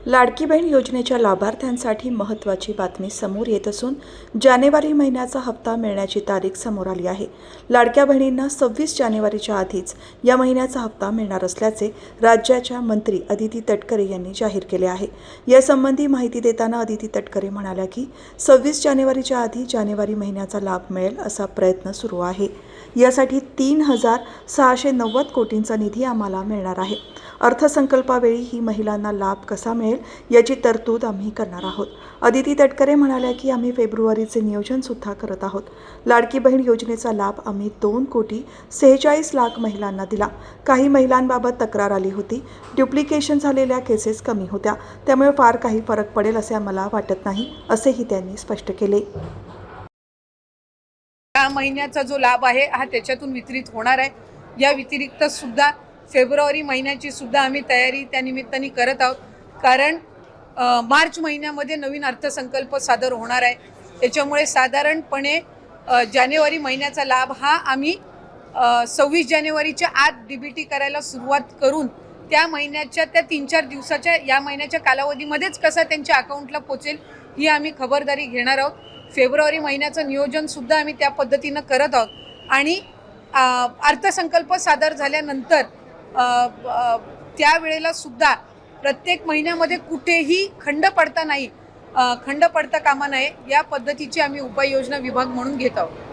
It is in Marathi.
लाडकी बहीण योजनेच्या लाभार्थ्यांसाठी महत्त्वाची बातमी समोर येत असून जानेवारी महिन्याचा हप्ता मिळण्याची तारीख समोर आली आहे। लाडक्या बहिणींना 26 जानेवारीच्या आधीच या महिन्याचा हप्ता मिळणार असल्याचे राज्याच्या मंत्री अदिती तटकरे यांनी जाहीर केले आहे। यासंबंधी माहिती देताना अदिती तटकरे म्हणाल्या की 26 जानेवारीच्या आधी जानेवारी महिन्याचा लाभ मिळेल असा प्रयत्न सुरू आहे। यासाठी 3,690 कोटींचा निधी आम्हाला मिळणार आहे। अर्थसंकल्पावेळी ही महिलांना लाभ कसा मिळेल याची तरतूद आम्ही करणार आहोत। अदिती तटकरे म्हणाल्या की आम्ही फेब्रुवारीचे नियोजन सुद्धा करत आहोत। लाडकी बहीण योजनेचा लाभ आम्ही 2,46,00,000 महिलांना दिला। काही महिलांबाबत तक्रार आली होती, डुप्लिकेशन झालेल्या केसेस कमी होत्या, त्यामुळे फार काही फरक पडेल असे आम्हाला वाटत नाही, असेही त्यांनी स्पष्ट केले। या महिन्याचा जो लाभ आहे हा त्याच्यातून वितरित होणार आहे। या व्यतिरिक्त सुद्धा फेब्रुवारी महिन्याची सुद्धा आम्ही तयारी त्या निमित्ताने करत आहोत, कारण मार्च महिन्यामध्ये नवीन अर्थसंकल्प सादर होणार आहे। त्याच्यामुळे साधारणपणे जानेवारी महिन्याचा लाभ हा आम्ही 26 जानेवारीच्या आत डीबीटी करायला सुरुवात करून त्या महिन्याच्या त्या 3-4 दिवसाच्या या महिन्याच्या कालावधीमध्येच कसा त्यांच्या अकाउंटला पोचेल ही आम्ही खबरदारी घेणार आहोत। फेब्रुवारी महिन्याचं नियोजन सुद्धा आम्ही त्या पद्धतीनं करत आहोत आणि अर्थसंकल्प सादर झाल्यानंतर त्यावेळेला सुद्धा प्रत्येक महिन्यामध्ये कुठेही खंड पडता कामा नये या पद्धतीची आम्ही उपाययोजना विभाग म्हणून घेत आहोत।